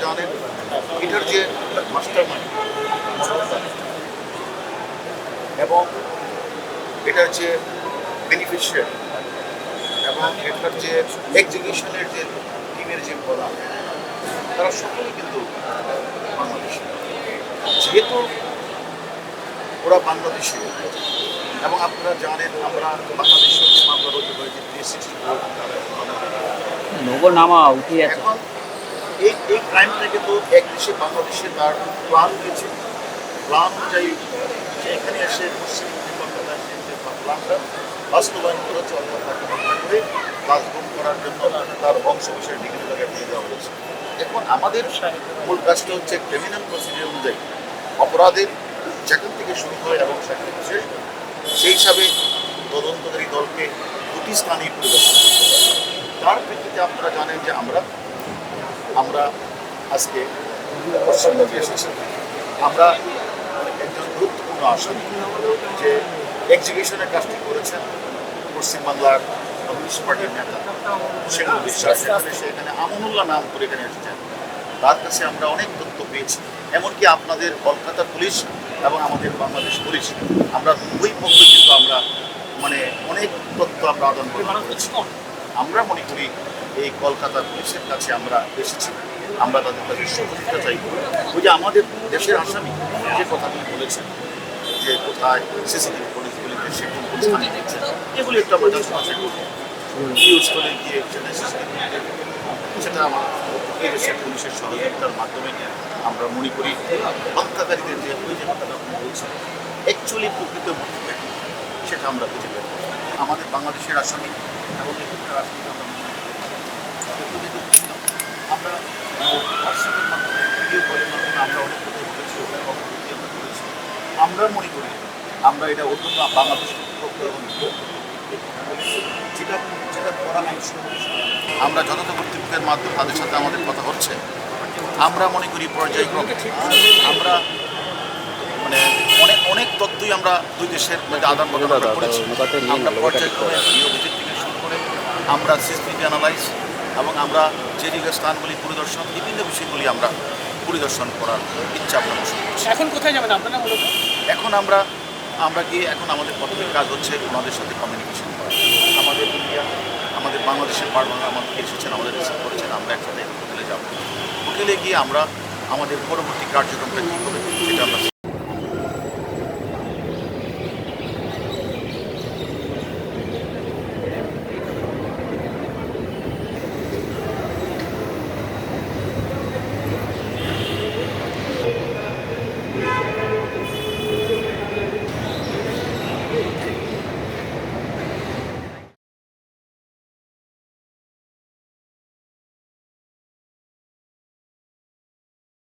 জানেন এটার যে মাস্টার মাইন্ড এবং এটার যে বেনিফিশিয়ারি এবং এটার যে এক্সিকিউশনের যে টিমের যে প্রধান তারা সকলেই কিন্তু বাংলাদেশি। যেহেতু ওরা বাংলাদেশি এবং আপনারা জানেন আমরা বাংলাদেশের যে মামলা রয়েছে 364 নগর নামা উঠে আছে। এখন এই ক্রাইমটাকে তো এক দেশে বাংলাদেশে তার প্ল্যান হয়েছে, প্ল্যান অনুযায়ী যে এখানে এসে পশ্চিম কলকাতায় যে প্ল্যানটা বাস্তবায়ন করে চলমান করে কাজগুম করার জন্য তার বংশ বিষয়ে বিভিন্ন জায়গায় নিয়ে যাওয়া হয়েছে। এখন আমাদের মূল কাজটা হচ্ছে ক্রিমিনাল প্রসিডিউর অনুযায়ী অপরাধের যেখান থেকে শুরু হয় এবং সেখান থেকে শেষ হয় সেই হিসাবে তদন্তকারী দলকে দুটি স্থানেই পরিদর্শন করতে হবে। তার ভিত্তিতে আপনারা জানেন যে আমরা আজকে পশ্চিমবঙ্গে এসেছি। আমরা একজন গুরুত্বপূর্ণ আসামি যে এক্সিকিউশনের কাজটি করেছেন পশ্চিমবাংলার কমিউনিস্ট পার্টির নেতা সেগুলো বিশ্বাস এখানে আমনুল্লাহ নাম করে এখানে এসেছেন। তার কাছে আমরা অনেক তথ্য পেয়েছি, এমনকি আপনাদের কলকাতা পুলিশ এবং আমাদের বাংলাদেশ পুলিশ আমরা দুই পক্ষে কিন্তু আমরা অনেক তথ্য আমরা আদান প্রদান করেছি। আমরা মনে করি এই কলকাতা পুলিশের কাছে আমরা এসেছি, আমরা তাদের কাছে সহযোগিতা চাইব। ওই যে আমাদের দেশের আসামি যে কথাগুলি বলেছেন যে কোথায় সিসিটিভি ফুটেজগুলিতে সে কোন কোন স্থানে দিচ্ছেন এগুলি একটু আমরা জাস্ট বাছাই করবো। স্থলে গিয়ে সেটা আমার এই দেশের পুলিশের সহযোগিতার মাধ্যমে আমরা মনে করি হত্যাকারীদের যে ওই যে কথাটা বলছেন অ্যাকচুয়ালি প্রকৃত মধ্যে সেটা আমরা বুঝে পারি। আমাদের বাংলাদেশের আসামি এবং এখানকার আসামি আমরা হোয়াটসঅ্যাপের মাধ্যমে ভিডিও কলের মাধ্যমে আমরা অনেক কথা বলেছি, ওখানে বক্তব্য আমরা করেছি। আমরা মনে করি আমরা এটা অত্যন্ত বাংলাদেশ কর্তৃপক্ষ এবং যেটা যেটা করা হয়েছে আমরা যথাযথ কর্তৃপক্ষের মাধ্যমে তাদের সাথে আমাদের কথা হচ্ছে। আমরা মনে করি পর্যায়ক্রমে আমরা অনেক তথ্যই আমরা দুই দেশের মধ্যে আদান প্রদান করেছি। আমরা পর্যায়ক্রমে ভিডিও ভিজিট থেকে শুরু করে আমরা সিসিটিভি অ্যানালাইজ এবং আমরা যে স্থানগুলি পরিদর্শন বিভিন্ন বিষয়গুলি আমরা পরিদর্শন করার ইচ্ছা আমরা পোষণ করছি। এখন কোথায় যাবেন আপনারা মূলত? এখন আমরা গিয়ে এখন আমাদের প্রথমের কাজ হচ্ছে ওনাদের সাথে কমিউনিকেশন করা। আমাদের ইন্ডিয়া আমাদের বাংলাদেশের পারভাঙা আমাদের এসেছেন, আমাদের রিসিভ করেছেন। আমরা একসাথে হোটেলে যাব, হোটেলে গিয়ে আমরা আমাদের পরবর্তী কার্যক্রমটা কী হবে সেটা আমরা